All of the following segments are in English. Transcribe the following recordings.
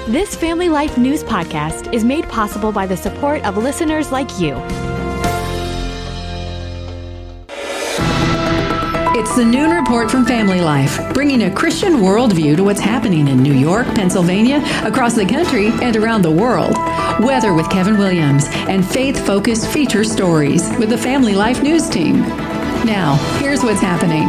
This Family Life News podcast is made possible by the support of listeners like you. It's the Noon Report from Family Life, bringing a Christian worldview to what's happening in New York, Pennsylvania, across the country, and around the world. Weather with Kevin Williams, and faith-focused feature stories with the Family Life News team. Now, here's what's happening.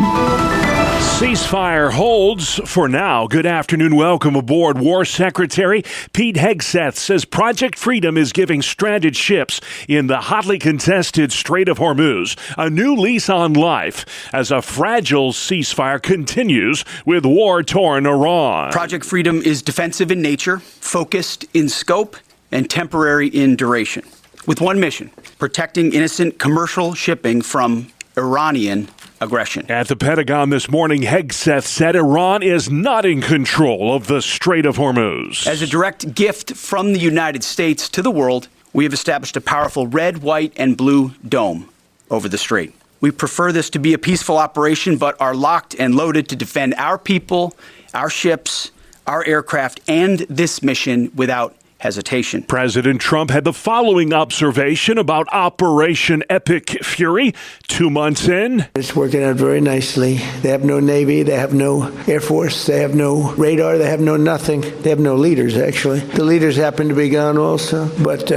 Ceasefire holds for now. Good afternoon. Welcome aboard. War Secretary Pete Hegseth says Project Freedom is giving stranded ships in the hotly contested Strait of Hormuz a new lease on life as a fragile ceasefire continues with war-torn Iran. Project Freedom is defensive in nature, focused in scope, and temporary in duration, with one mission: protecting innocent commercial shipping from Iranian aggression. At the Pentagon this morning, Hegseth said Iran is not in control of the Strait of Hormuz. As a direct gift from the United States to the world, we have established a powerful red, white, and blue dome over the strait. We prefer this to be a peaceful operation, but are locked and loaded to defend our people, our ships, our aircraft, and this mission without hesitation. President Trump had the following observation about Operation Epic Fury 2 months in. It's working out very nicely. They have no Navy, they have no Air Force, they have no radar, they have no nothing. They have no leaders, actually. The leaders happen to be gone also, but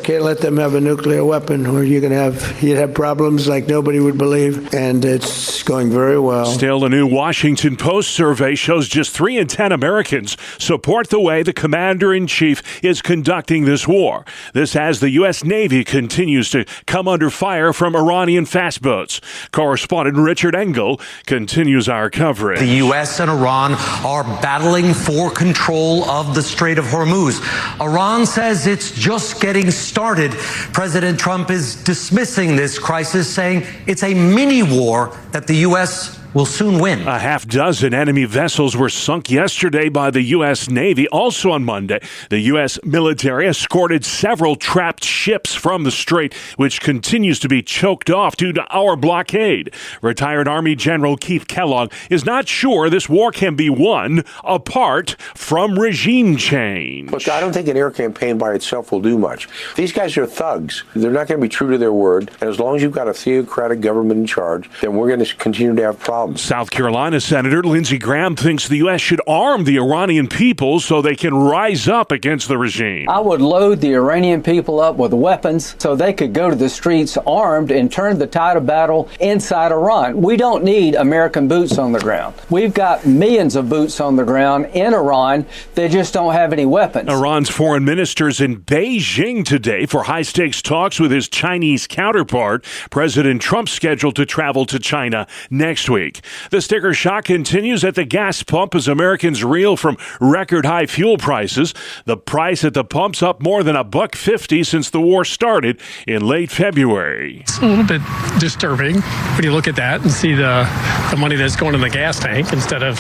can't let them have a nuclear weapon or you'd have problems like nobody would believe, and it's going very well. Still, a new Washington Post survey shows just 3 in 10 Americans support the way the commander-in-chief is conducting this war. This as the U.S. Navy continues to come under fire from Iranian fast boats. Correspondent Richard Engel continues our coverage. The U.S. and Iran are battling for control of the Strait of Hormuz. Iran says it's just getting started. President Trump is dismissing this crisis, saying it's a mini war that the U.S. will soon win. A half dozen enemy vessels were sunk yesterday by the U.S. Navy. Also on Monday, the U.S. military escorted several trapped ships from the strait, which continues to be choked off due to our blockade. Retired Army General Keith Kellogg is not sure this war can be won apart from regime change. Look, I don't think an air campaign by itself will do much. These guys are thugs. They're not going to be true to their word. And as long as you've got a theocratic government in charge, then we're going to continue to have problems. South Carolina Senator Lindsey Graham thinks the U.S. should arm the Iranian people so they can rise up against the regime. I would load the Iranian people up with weapons so they could go to the streets armed and turn the tide of battle inside Iran. We don't need American boots on the ground. We've got millions of boots on the ground in Iran. They just don't have any weapons. Iran's foreign minister's in Beijing today for high-stakes talks with his Chinese counterpart. President Trump's scheduled to travel to China next week. The sticker shock continues at the gas pump as Americans reel from record-high fuel prices. The price at the pump's up more than $1.50 since the war started in late February. It's a little bit disturbing when you look at that and see the money that's going in the gas tank instead of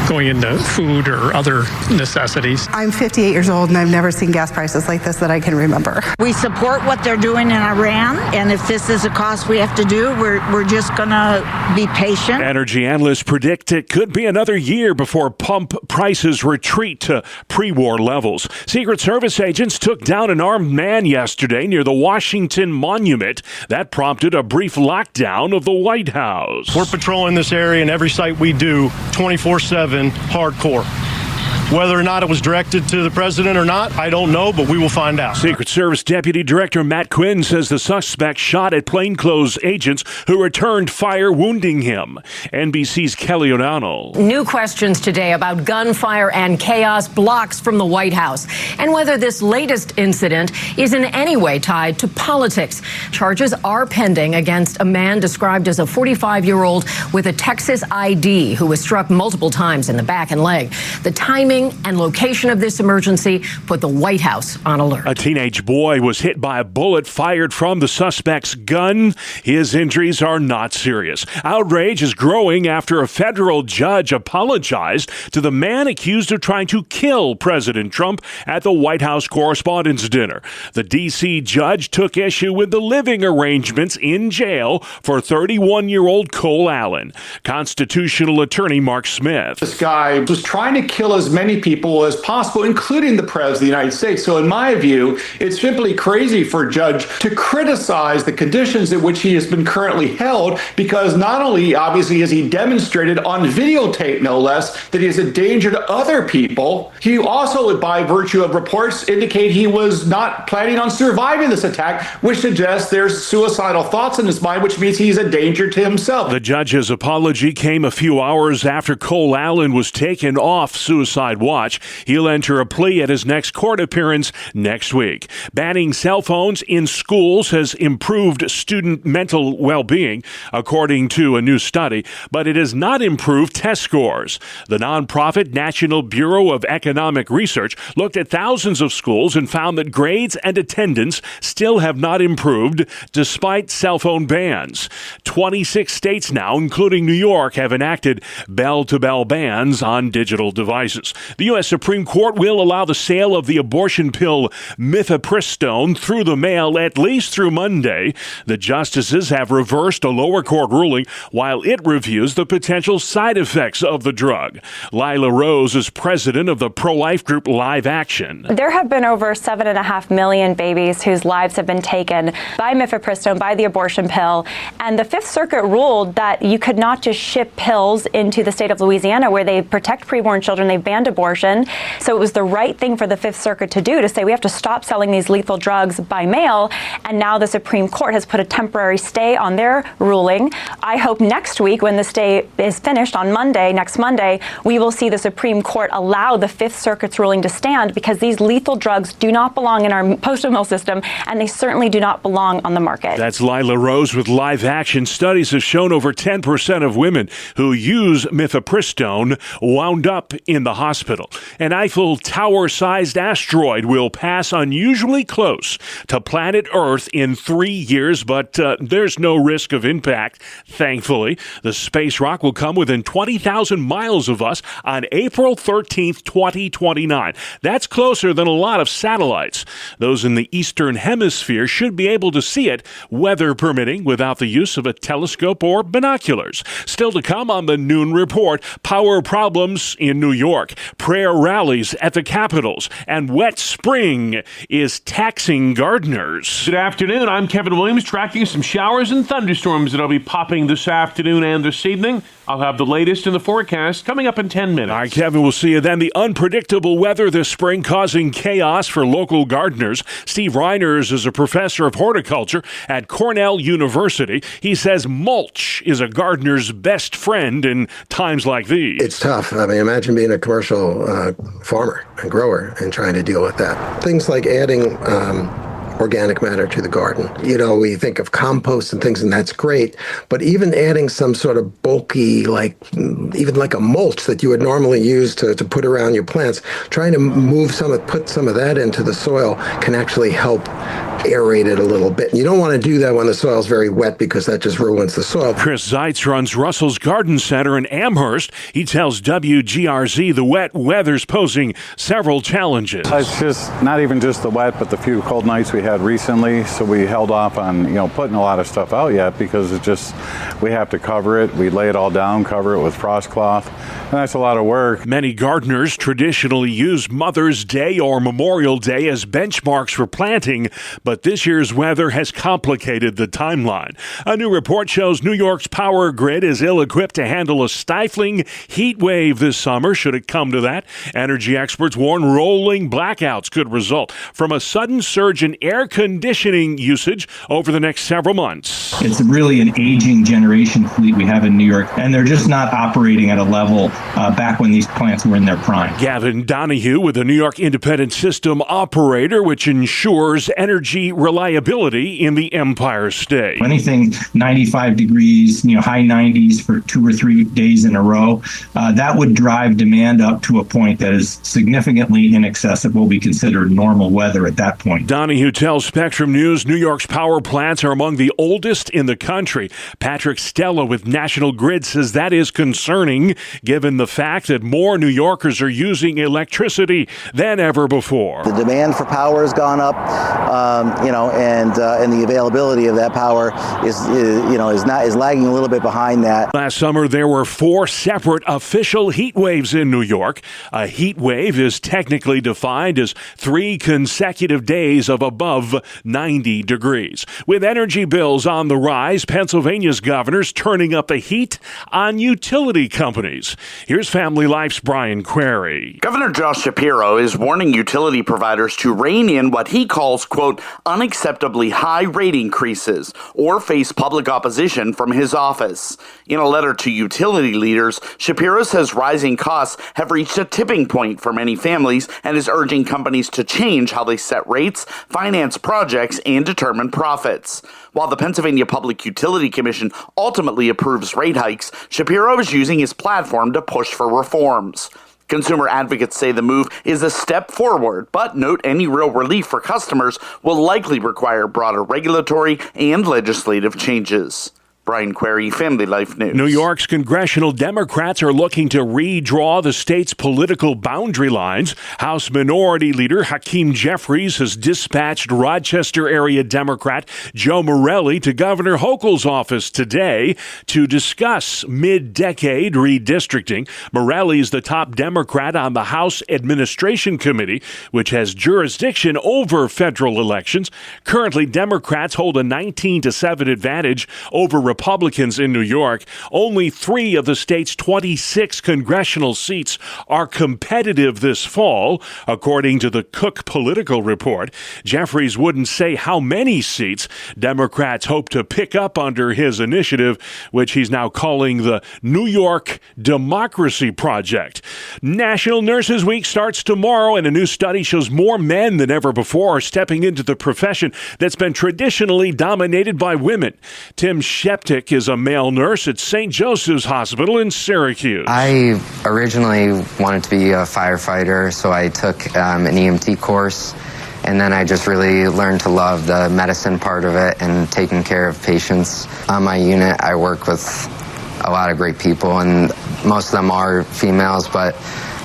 going into food or other necessities. I'm 58 years old and I've never seen gas prices like this that I can remember. We support what they're doing in Iran, and if this is a cost we have to do, we're just going to be patient. Energy analysts predict it could be another year before pump prices retreat to pre-war levels. Secret Service agents took down an armed man yesterday near the Washington Monument. That prompted a brief lockdown of the White House. We're patrolling this area, and every site we do 24/7 hardcore. Whether or not it was directed to the president or not, I don't know, but we will find out. Secret Service Deputy Director Matt Quinn says the suspect shot at plainclothes agents who returned fire, wounding him. NBC's Kelly O'Donnell. New questions today about gunfire and chaos blocks from the White House and whether this latest incident is in any way tied to politics. Charges are pending against a man described as a 45-year-old with a Texas ID who was struck multiple times in the back and leg. The timing and location of this emergency put the White House on alert. A teenage boy was hit by a bullet fired from the suspect's gun. His injuries are not serious. Outrage is growing after a federal judge apologized to the man accused of trying to kill President Trump at the White House Correspondents' Dinner. The D.C. judge took issue with the living arrangements in jail for 31-year-old Cole Allen. Constitutional attorney Mark Smith. This guy was trying to kill as many many people as possible, including the President of the United States. So in my view, it's simply crazy for a judge to criticize the conditions in which he has been currently held, because not only obviously has he demonstrated on videotape, no less, that he is a danger to other people, he also, by virtue of reports, indicate he was not planning on surviving this attack, which suggests there's suicidal thoughts in his mind, which means he's a danger to himself. The judge's apology came a few hours after Cole Allen was taken off suicide watch. He'll enter a plea at his next court appearance next week. Banning cell phones in schools has improved student mental well-being, according to a new study, but it has not improved test scores. The nonprofit National Bureau of Economic Research looked at thousands of schools and found that grades and attendance still have not improved despite cell phone bans. 26 states now, including New York, have enacted bell-to-bell bans on digital devices. The U.S. Supreme Court will allow the sale of the abortion pill mifepristone through the mail at least through Monday. The justices have reversed a lower court ruling while it reviews the potential side effects of the drug. Lila Rose is president of the pro-life group Live Action. There have been over 7.5 million babies whose lives have been taken by mifepristone, by the abortion pill, and the Fifth Circuit ruled that you could not just ship pills into the state of Louisiana where they protect preborn children. They banned abortion. So it was the right thing for the Fifth Circuit to do, to say we have to stop selling these lethal drugs by mail. And now the Supreme Court has put a temporary stay on their ruling. I hope next week, when the stay is finished on Monday, next Monday, we will see the Supreme Court allow the Fifth Circuit's ruling to stand, because these lethal drugs do not belong in our post-mill system, and they certainly do not belong on the market. That's Lila Rose with Live Action. Studies have shown over 10% of women who use mifepristone wound up in the hospital. An Eiffel Tower-sized asteroid will pass unusually close to planet Earth in 3 years, but there's no risk of impact, thankfully. The space rock will come within 20,000 miles of us on April 13th, 2029. That's closer than a lot of satellites. Those in the Eastern Hemisphere should be able to see it, weather permitting, without the use of a telescope or binoculars. Still to come on the Noon Report, power problems in New York, prayer rallies at the Capitals, and wet spring is taxing gardeners. Good afternoon. I'm Kevin Williams, tracking some showers and thunderstorms that'll be popping this afternoon and this evening. I'll have the latest in the forecast coming up in 10 minutes. All right, Kevin, we'll see you then. The unpredictable weather this spring causing chaos for local gardeners. Steve Reiners is a professor of horticulture at Cornell University. He says mulch is a gardener's best friend in times like these. It's tough. I mean, imagine being a commercial farmer and grower and trying to deal with that. Things like adding organic matter to the garden. You know, we think of compost and things, and that's great. But even adding some sort of bulky, even like a mulch that you would normally use to put around your plants, trying to put some of that into the soil can actually help aerate it a little bit. You don't want to do that when the soil's very wet, because that just ruins the soil. Chris Zeitz runs Russell's Garden Center in Amherst. He tells WGRZ the wet weather's posing several challenges. It's just not even just the wet, but the few cold nights we had recently. So we held off on, putting a lot of stuff out yet, because we have to cover it. We lay it all down, cover it with frost cloth, and that's a lot of work. Many gardeners traditionally use Mother's Day or Memorial Day as benchmarks for planting, but this year's weather has complicated the timeline. A new report shows New York's power grid is ill-equipped to handle a stifling heat wave this summer, should it come to that. Energy experts warn rolling blackouts could result from a sudden surge in air conditioning usage over the next several months. It's really an aging generation fleet we have in New York, and they're just not operating at a level back when these plants were in their prime. Gavin Donahue with the New York Independent System Operator, which ensures energy reliability in the Empire State. Anything 95 degrees, high 90s for 2 or 3 days in a row, that would drive demand up to a point that is significantly in excess of what we consider normal weather at that point. Donahue tells tells Spectrum News New York's power plants are among the oldest in the country. Patrick Stella with National Grid says that is concerning given the fact that more New Yorkers are using electricity than ever before. The demand for power has gone up, and the availability of that power is lagging a little bit behind that. Last summer, there were 4 separate official heat waves in New York. A heat wave is technically defined as 3 consecutive days of above 90 degrees. With energy bills on the rise, Pennsylvania's governor's turning up the heat on utility companies. Here's Family Life's Brian Query. Governor Josh Shapiro is warning utility providers to rein in what he calls, quote, unacceptably high rate increases or face public opposition from his office. In a letter to utility leaders, Shapiro says rising costs have reached a tipping point for many families and is urging companies to change how they set rates, finance projects, and determine profits. While the Pennsylvania Public Utility Commission ultimately approves rate hikes, Shapiro is using his platform to push for reforms. Consumer advocates say the move is a step forward, but note any real relief for customers will likely require broader regulatory and legislative changes. Brian Query, Family Life News. New York's congressional Democrats are looking to redraw the state's political boundary lines. House Minority Leader Hakeem Jeffries has dispatched Rochester area Democrat Joe Morelli to Governor Hochul's office today to discuss mid-decade redistricting. Morelli is the top Democrat on the House Administration Committee, which has jurisdiction over federal elections. Currently, Democrats hold a 19-7 advantage over Republicans in New York. Only 3 of the state's 26 congressional seats are competitive this fall, according to the Cook Political Report. Jeffries wouldn't say how many seats Democrats hope to pick up under his initiative, which he's now calling the New York Democracy Project. National Nurses Week starts tomorrow, and a new study shows more men than ever before are stepping into the profession that's been traditionally dominated by women. Tim Sheptick is a male nurse at St. Joseph's Hospital in Syracuse. I originally wanted to be a firefighter, so I took an EMT course, and then I just really learned to love the medicine part of it and taking care of patients. On my unit, I work with a lot of great people, and most of them are females, but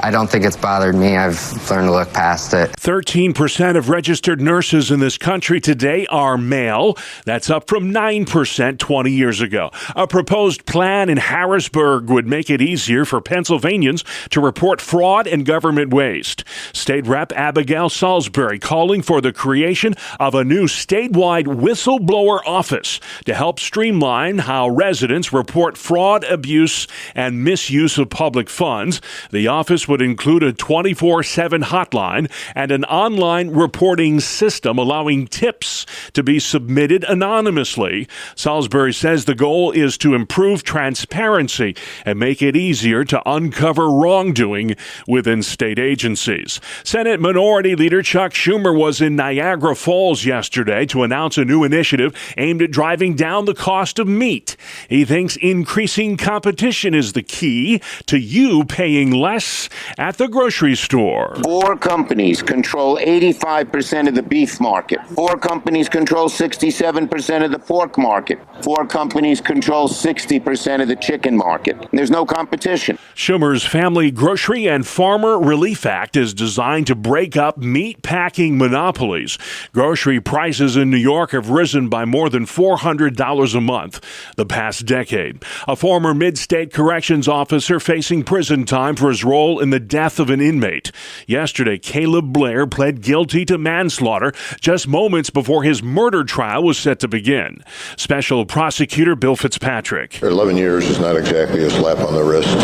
I don't think it's bothered me. I've learned to look past it. 13% of registered nurses in this country today are male. That's up from 9% 20 years ago. A proposed plan in Harrisburg would make it easier for Pennsylvanians to report fraud and government waste. State Rep Abigail Salisbury calling for the creation of a new statewide whistleblower office to help streamline how residents report fraud, abuse, and misuse of public funds. The office would include a 24/7 hotline and an online reporting system allowing tips to be submitted anonymously. Salisbury says the goal is to improve transparency and make it easier to uncover wrongdoing within state agencies. Senate Minority Leader Chuck Schumer was in Niagara Falls yesterday to announce a new initiative aimed at driving down the cost of meat. He thinks increasing competition is the key to you paying less at the grocery store. 4 companies control 85% of the beef market. 4 companies control 67% of the pork market. 4 companies control 60% of the chicken market. There's no competition. Schumer's Family Grocery and Farmer Relief Act is designed to break up meat packing monopolies. Grocery prices in New York have risen by more than $400 a month the past decade. A former mid-state corrections officer facing prison time for his role in the death of an inmate. Yesterday, Caleb Blair pled guilty to manslaughter just moments before his murder trial was set to begin. Special Prosecutor Bill Fitzpatrick. 11 years is not exactly a slap on the wrist.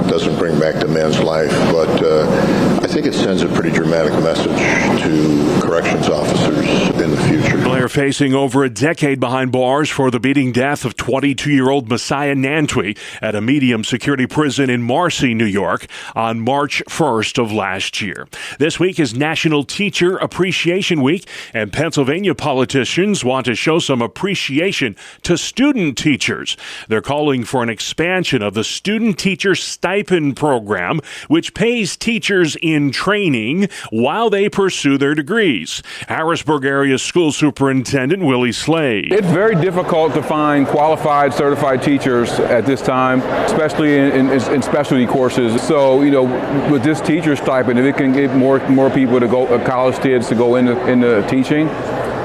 Doesn't bring back the man's life, but I think it sends a pretty dramatic message to corrections officers in the future. Blair They're facing over a decade behind bars for the beating death of 22-year-old Messiah Nantwi at a medium security prison in Marcy, New York on March 1st of last year. This week is National Teacher Appreciation Week, and Pennsylvania politicians want to show some appreciation to student teachers. They're calling for an expansion of the Student Teacher Stipend Program, which pays teachers in training while they pursue their degrees. Harrisburg area school superintendent Willie Slade. It's very difficult to find qualified, certified teachers at this time, especially in specialty courses. So, with this teacher stipend, if it can get more people to go, college kids to go into teaching,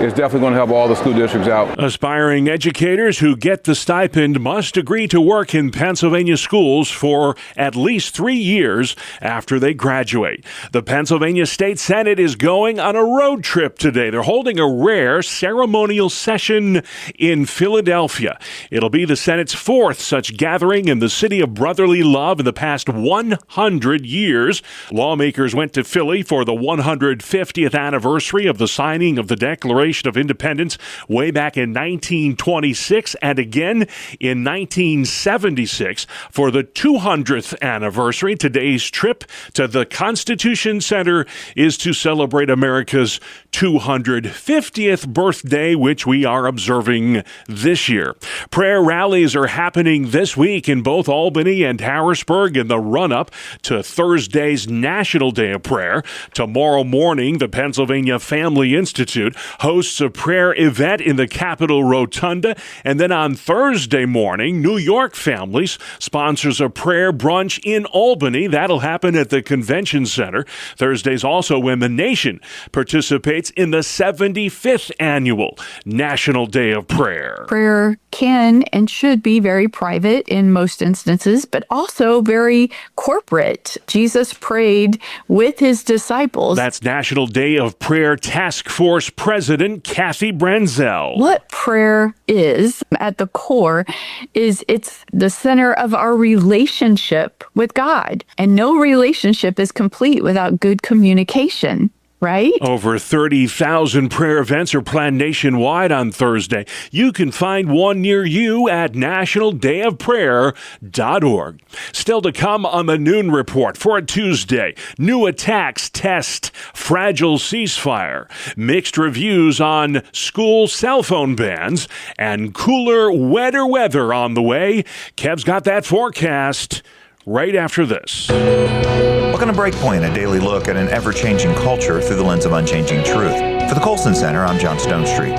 it's definitely going to help all the school districts out. Aspiring educators who get the stipend must agree to work in Pennsylvania schools for at least 3 years after they graduate. The Pennsylvania State Senate is going on a road trip today. They're holding a rare ceremonial session in Philadelphia. It'll be the Senate's fourth such gathering in the city of brotherly love in the past 100 years. Lawmakers went to Philly for the 150th anniversary of the signing of the Declaration of Independence way back in 1926 and again in 1976 for the 200th anniversary. Today's trip to the Constitution Center is to celebrate America's 250th birthday, which we are observing this year. Prayer rallies are happening this week in both Albany and Harrisburg in the run-up to Thursday's National Day of Prayer. Tomorrow morning, the Pennsylvania Family Institute hosts a prayer event in the Capitol Rotunda. And then on Thursday morning, New York Families sponsors a prayer brunch in Albany. That'll happen at the Convention Center. Thursday's also when the nation participates in the 75th annual National Day of Prayer. Prayer can and should be very private in most instances, but also very corporate. Jesus prayed with his disciples. That's National Day of Prayer Task Force President Kathy Branzell. What prayer is at the core is it's the center of our relationship with God. And no relationship is complete without good communication. Right? Over 30,000 prayer events are planned nationwide on Thursday. You can find one near you at nationaldayofprayer.org. Still to come on the Noon Report for a Tuesday. New attacks test fragile ceasefire. Mixed reviews on school cell phone bans. And cooler, wetter weather on the way. Kev's got that forecast right after this. Welcome to Breakpoint, a daily look at an ever-changing culture through the lens of unchanging truth. For the Colson Center, I'm John Stonestreet.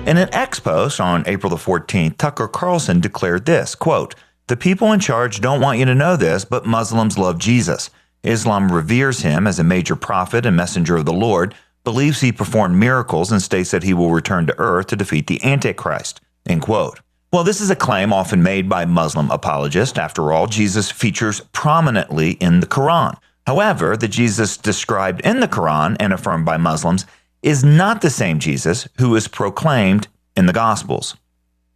In an X post on April the 14th, Tucker Carlson declared this, quote, "The people in charge don't want you to know this, but Muslims love Jesus. Islam reveres him as a major prophet and messenger of the Lord, believes he performed miracles, and states that he will return to earth to defeat the Antichrist." End quote. Well, this is a claim often made by Muslim apologists. After all, Jesus features prominently in the Quran. However, the Jesus described in the Quran and affirmed by Muslims is not the same Jesus who is proclaimed in the Gospels.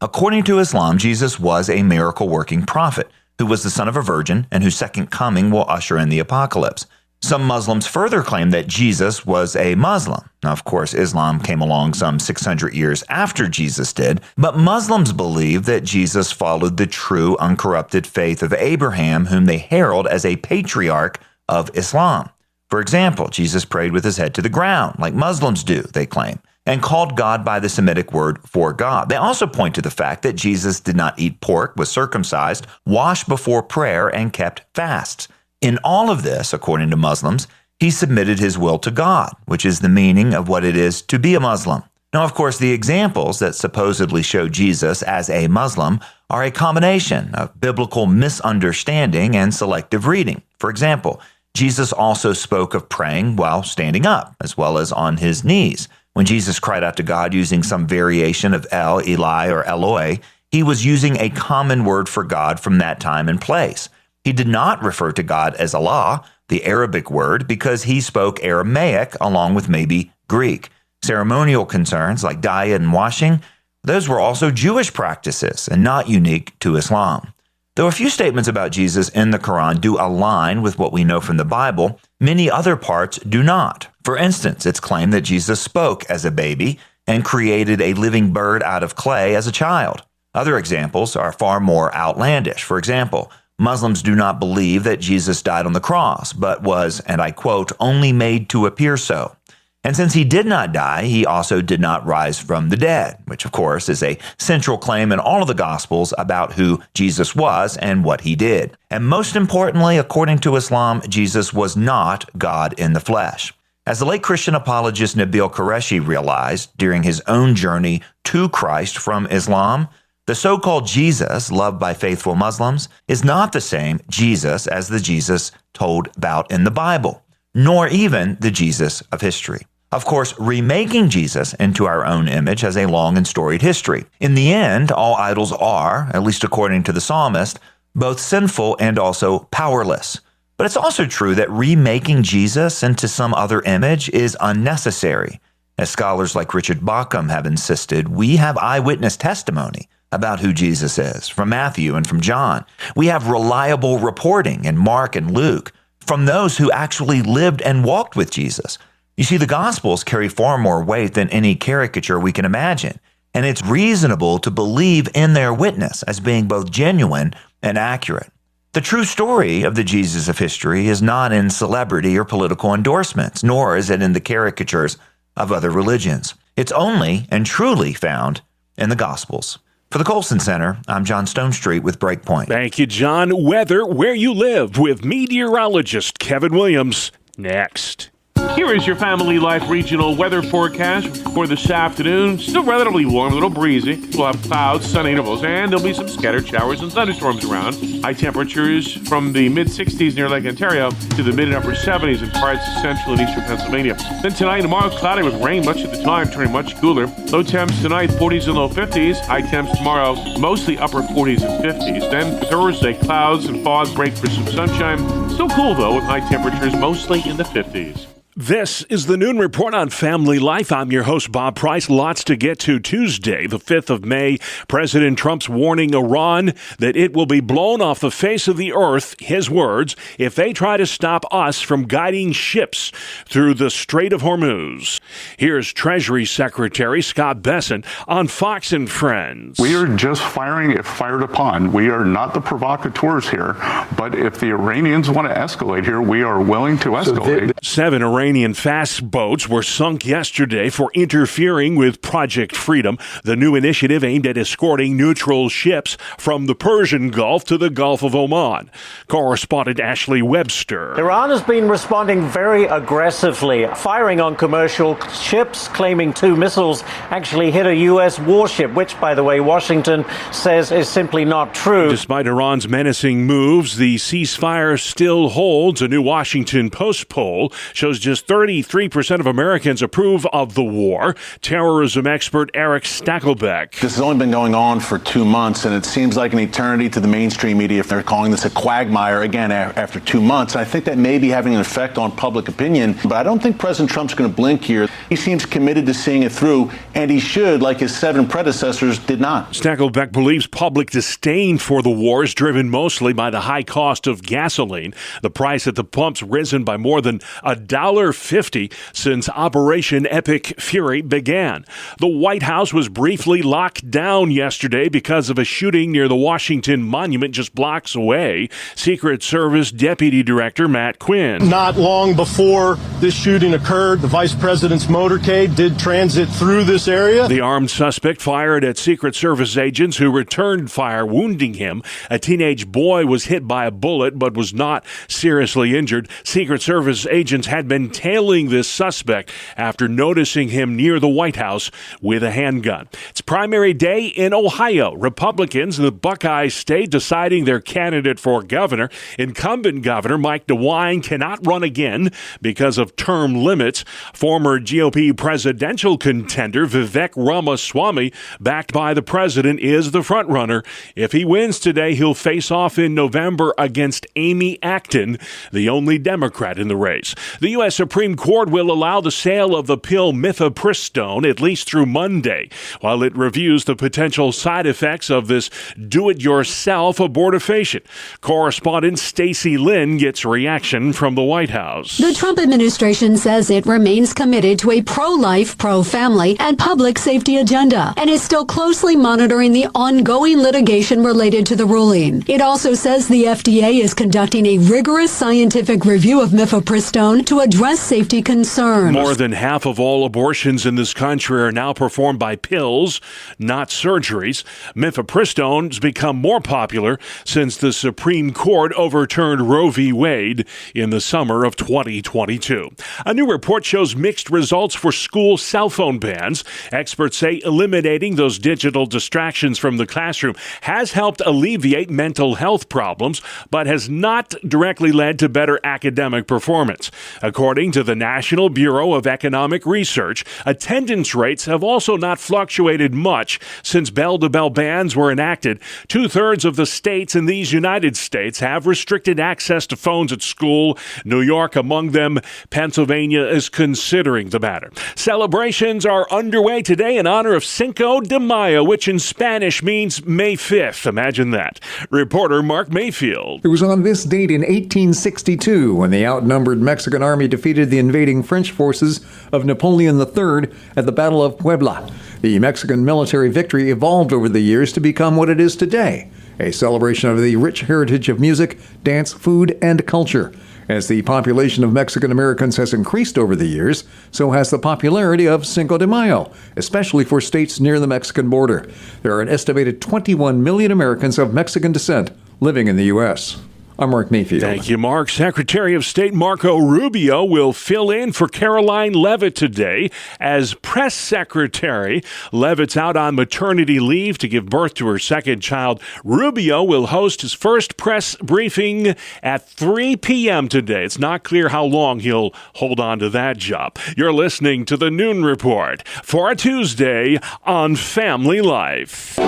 According to Islam, Jesus was a miracle-working prophet who was the son of a virgin and whose second coming will usher in the apocalypse. Some Muslims further claim that Jesus was a Muslim. Now, of course, Islam came along some 600 years after Jesus did, but Muslims believe that Jesus followed the true, uncorrupted faith of Abraham, whom they herald as a patriarch of Islam. For example, Jesus prayed with his head to the ground, like Muslims do, they claim, and called God by the Semitic word for God. They also point to the fact that Jesus did not eat pork, was circumcised, washed before prayer, and kept fasts. In all of this, according to Muslims, he submitted his will to God, which is the meaning of what it is to be a Muslim. Now, of course, the examples that supposedly show Jesus as a Muslim are a combination of biblical misunderstanding and selective reading. For example, Jesus also spoke of praying while standing up, as well as on his knees. When Jesus cried out to God using some variation of El, Eli, or Eloi, he was using a common word for God from that time and place. He did not refer to God as Allah, the Arabic word, because he spoke Aramaic along with maybe Greek. Ceremonial concerns like diet and washing, those were also Jewish practices and not unique to Islam. Though a few statements about Jesus in the Quran do align with what we know from the Bible, many other parts do not. For instance, it's claimed that Jesus spoke as a baby and created a living bird out of clay as a child. Other examples are far more outlandish. For example, Muslims do not believe that Jesus died on the cross, but was, and I quote, only made to appear so. And since he did not die, he also did not rise from the dead, which of course is a central claim in all of the Gospels about who Jesus was and what he did. And most importantly, according to Islam, Jesus was not God in the flesh. As the late Christian apologist Nabil Qureshi realized during his own journey to Christ from Islam, the so-called Jesus loved by faithful Muslims is not the same Jesus as the Jesus told about in the Bible, nor even the Jesus of history. Of course, remaking Jesus into our own image has a long and storied history. In the end, all idols are, at least according to the psalmist, both sinful and also powerless. But it's also true that remaking Jesus into some other image is unnecessary. As scholars like Richard Bauckham have insisted, we have eyewitness testimony about who Jesus is from Matthew and from John. We have reliable reporting in Mark and Luke from those who actually lived and walked with Jesus. You see, the Gospels carry far more weight than any caricature we can imagine, and it's reasonable to believe in their witness as being both genuine and accurate. The true story of the Jesus of history is not in celebrity or political endorsements, nor is it in the caricatures of other religions. It's only and truly found in the Gospels. For the Colson Center, I'm John Stonestreet with Breakpoint. Thank you, John. Weather where you live with meteorologist Kevin Williams. Next. Here is your Family Life regional weather forecast for this afternoon. Still relatively warm, a little breezy. We'll have clouds, sun intervals, and there'll be some scattered showers and thunderstorms around. High temperatures from the mid-60s near Lake Ontario to the mid and upper 70s in parts of central and eastern Pennsylvania. Then tonight and tomorrow, cloudy with rain much of the time, turning much cooler. Low temps tonight, 40s and low 50s. High temps tomorrow, mostly upper 40s and 50s. Then Thursday, clouds and fog break for some sunshine. Still cool, though, with high temperatures mostly in the 50s. This is the Noon Report on Family Life. I'm your host, Bob Price. Lots to get to. Tuesday, the 5th of May, President Trump's warning Iran that it will be blown off the face of the earth, his words, if they try to stop us from guiding ships through the Strait of Hormuz. Here's Treasury Secretary Scott Bessent on Fox and Friends. We are just firing if fired upon. We are not the provocateurs here, but if the Iranians want to escalate here, we are willing to escalate. 7 Iranian fast boats were sunk yesterday for interfering with Project Freedom, the new initiative aimed at escorting neutral ships from the Persian Gulf to the Gulf of Oman. Correspondent Ashley Webster. Iran has been responding very aggressively, firing on commercial ships, claiming 2 missiles actually hit a U.S. warship, which, by the way, Washington says is simply not true. Despite Iran's menacing moves, the ceasefire still holds. A new Washington Post poll shows just 33% of Americans approve of the war. Terrorism expert Eric Stakelbeck. This has only been going on for 2 months, and it seems like an eternity to the mainstream media if they're calling this a quagmire again after 2 months. And I think that may be having an effect on public opinion, but I don't think President Trump's going to blink here. He seems committed to seeing it through, and he should, like his 7 predecessors did not. Stakelbeck believes public disdain for the war is driven mostly by the high cost of gasoline. The price at the pump's risen by more than $1.50 since Operation Epic Fury began. The White House was briefly locked down yesterday because of a shooting near the Washington Monument just blocks away. Secret Service Deputy Director Matt Quinn. Not long before this shooting occurred, the vice president's motorcade did transit through this area. The armed suspect fired at Secret Service agents who returned fire, wounding him. A teenage boy was hit by a bullet but was not seriously injured. Secret Service agents had been tailing this suspect after noticing him near the White House with a handgun. It's primary day in Ohio. Republicans in the Buckeye State deciding their candidate for governor. Incumbent Governor Mike DeWine cannot run again because of term limits. Former GOP presidential contender Vivek Ramaswamy, backed by the president, is the frontrunner. If he wins today, he'll face off in November against Amy Acton, the only Democrat in the race. The U.S. Supreme Court will allow the sale of the pill mifepristone at least through Monday, while it reviews the potential side effects of this do-it-yourself abortifacient. Correspondent Stacey Lynn gets reaction from the White House. The Trump administration administration says it remains committed to a pro-life, pro-family, and public safety agenda, and is still closely monitoring the ongoing litigation related to the ruling. It also says the FDA is conducting a rigorous scientific review of mifepristone to address safety concerns. More than half of all abortions in this country are now performed by pills, not surgeries. Mifepristone has become more popular since the Supreme Court overturned Roe v. Wade in the summer of 2022. A new report shows mixed results for school cell phone bans. Experts say eliminating those digital distractions from the classroom has helped alleviate mental health problems, but has not directly led to better academic performance. According to the National Bureau of Economic Research, attendance rates have also not fluctuated much since bell-to-bell bans were enacted. 2/3 of the states in these United States have restricted access to phones at school. New York among them. Pennsylvania is considering the matter. Celebrations are underway today in honor of Cinco de Mayo, which in Spanish means May 5th. Imagine that. Reporter Mark Mayfield. It was on this date in 1862 when the outnumbered Mexican army defeated the invading French forces of Napoleon III at the Battle of Puebla. The Mexican military victory evolved over the years to become what it is today, a celebration of the rich heritage of music, dance, food, and culture. As the population of Mexican Americans has increased over the years, so has the popularity of Cinco de Mayo, especially for states near the Mexican border. There are an estimated 21 million Americans of Mexican descent living in the U.S. I'm Mark Mayfield. Thank you, Mark. Secretary of State Marco Rubio will fill in for Caroline Leavitt today as press secretary. Leavitt's out on maternity leave to give birth to her second child. Rubio will host his first press briefing at 3 p.m. today. It's not clear how long he'll hold on to that job. You're listening to the Noon Report for a Tuesday on Family Life.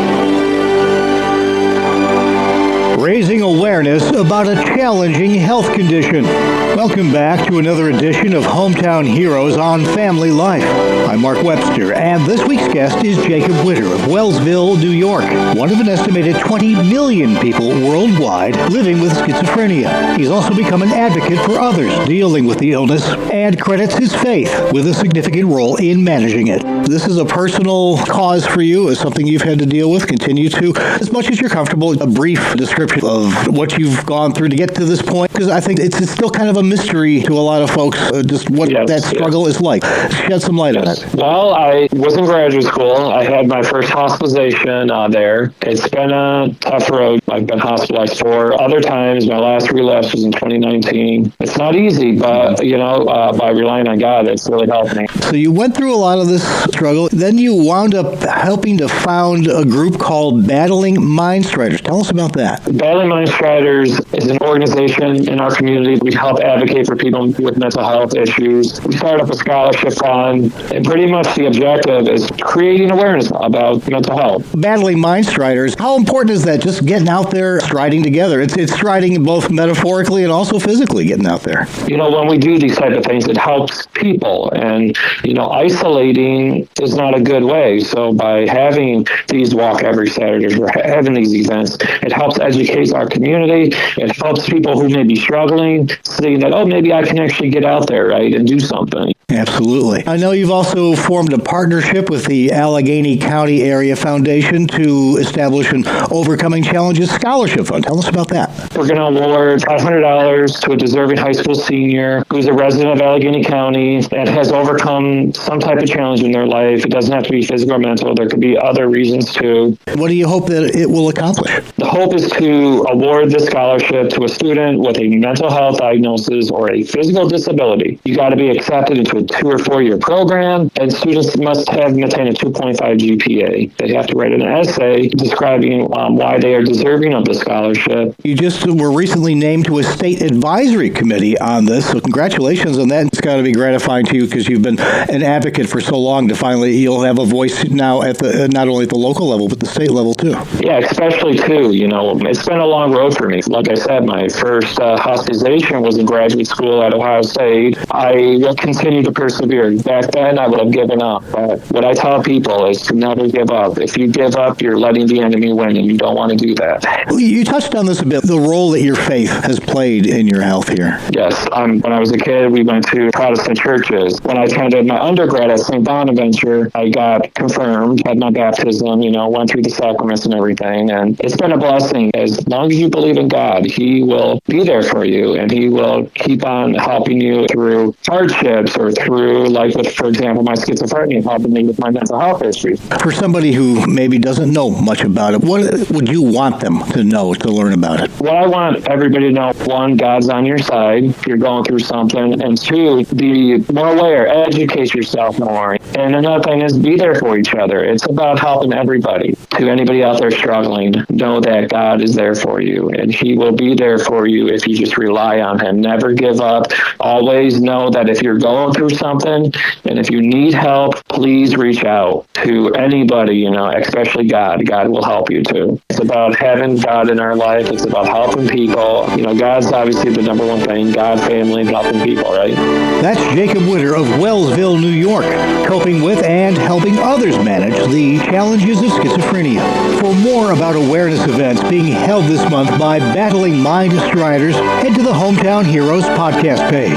Raising awareness about a challenging health condition. Welcome back to another edition of Hometown Heroes on Family Life. I'm Mark Webster, and this week's guest is Jacob Witter of Wellsville, New York, one of an estimated 20 million people worldwide living with schizophrenia. He's also become an advocate for others dealing with the illness and credits his faith with a significant role in managing it. This is a personal cause for you, is something you've had to deal with, continue to, as much as you're comfortable, a brief description of what you've gone through to get to this point, because I think it's still kind of a mystery to a lot of folks, just what that struggle is like. Shed some light on it. Well, I was in graduate school. I had my first hospitalization there. It's been a tough road. I've been hospitalized 4 other times. My last relapse was in 2019. It's not easy, but, by relying on God, it's really helped me. So you went through a lot of this struggle. Then you wound up helping to found a group called Battling Mindstriders. Tell us about that. Battling Mindstriders is an organization in our community. We help advocate for people with mental health issues. We started up a scholarship fund, and pretty much the objective is creating awareness about mental health. Battling Mindstriders, how important is that? Just getting out there, striding together. It's striding both metaphorically and also physically getting out there. When we do these type of things, it helps people, and isolating is not a good way. So by having these walk every Saturdays, we're having these events, it helps educate our community. It helps people who may be struggling, seeing that, maybe I can actually get out there, right, and do something. Absolutely. I know you've also formed a partnership with the Allegheny County Area Foundation to establish an Overcoming Challenges Scholarship Fund. Tell us about that. We're going to award $500 to a deserving high school senior who's a resident of Allegheny County and has overcome some type of challenge in their life. It doesn't have to be physical or mental. There could be other reasons too. What do you hope that it will accomplish? The hope is to award this scholarship to a student with a mental health diagnosis or a physical disability. You got to be accepted into a 2 or 4 year program, and students must have maintained a 2.5 GPA. They have to write an essay describing why they are deserving of the scholarship. You just were recently named to a state advisory committee on this, so congratulations on that. It's got to be gratifying to you because you've been an advocate for so long to finally you'll have a voice now at the not only at the local level but the state level too. Yeah, especially too. It's been a long road for me. Like I said, my first hospitalization was in graduate school at Ohio State, I continued to persevere. Back then, I would have given up. But what I tell people is to never give up. If you give up, you're letting the enemy win, and you don't want to do that. You touched on this a bit, the role that your faith has played in your health here. Yes. When I was a kid, we went to Protestant churches. When I attended my undergrad at St. Bonaventure, I got confirmed, had my baptism, went through the sacraments and everything. And it's been a blessing. As long as you believe in God, He will be there for you, and He will keep on helping you through hardships or through, like with, for example, my schizophrenia, helping me with my mental health issues. For somebody who maybe doesn't know much about it, what would you want them to know, to learn about it? Well, I want everybody to know, one, God's on your side if you're going through something, and two, be more aware, educate yourself more. And another thing is be there for each other. It's about helping everybody. To anybody out there struggling, know that God is there for you, and He will be there for you if you just rely on Him. Never give up. Always know that if you're going through something and if you need help, please reach out to anybody, especially God. God will help you too. It's about having God in our life. It's about helping people. God's obviously the number one thing. God, family, and helping people, right? That's Jacob Witter of Wellsville, New York, coping with and helping others manage the challenges of schizophrenia. For more about awareness events being held this month by Battling Mind Striders, head to the Hometown Heroes podcast page.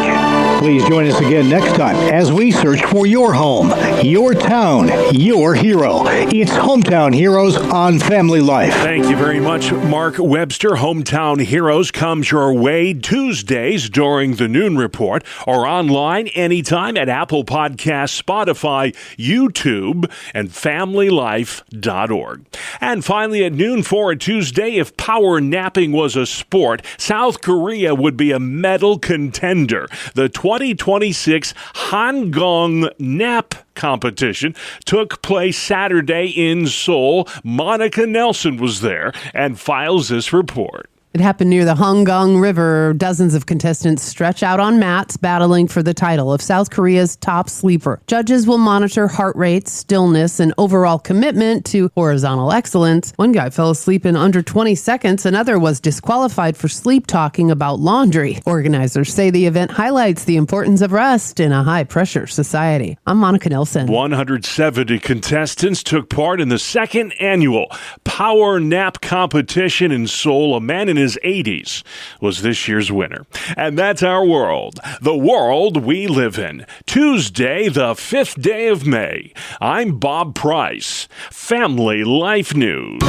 Please join us again next time as we search for your home, your town, your hero. It's Hometown Heroes on Family Life. Thank you very much, Mark Webster. Hometown Heroes comes your way Tuesdays during the Noon Report or online anytime at Apple Podcasts, Spotify, YouTube, and FamilyLife.org. And finally at noon for a Tuesday, if power napping was a sport, South Korea would be a medal contender. The 2026 Hangong Nap competition took place Saturday in Seoul. Monica Nelson was there and files this report. It happened near the Hangong River. Dozens of contestants stretch out on mats, battling for the title of South Korea's top sleeper. Judges will monitor heart rate, stillness, and overall commitment to horizontal excellence. One guy fell asleep in under 20 seconds. Another was disqualified for sleep talking about laundry. Organizers say the event highlights the importance of rest in a high-pressure society. I'm Monica Nelson. 170 contestants took part in the second annual Power Nap competition in Seoul. A man in his 80s was this year's winner. And that's our world, the world we live in. Tuesday, the 5th day of May. I'm Bob Price, Family Life News.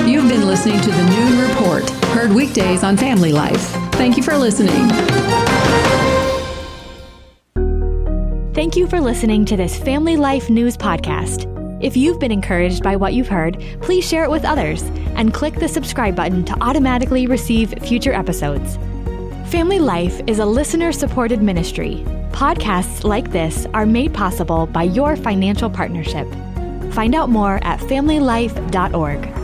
You've been listening to the Noon Report, heard weekdays on Family Life. Thank you for listening. Thank you for listening to this Family Life News podcast. If you've been encouraged by what you've heard, please share it with others and click the subscribe button to automatically receive future episodes. Family Life is a listener-supported ministry. Podcasts like this are made possible by your financial partnership. Find out more at familylife.org.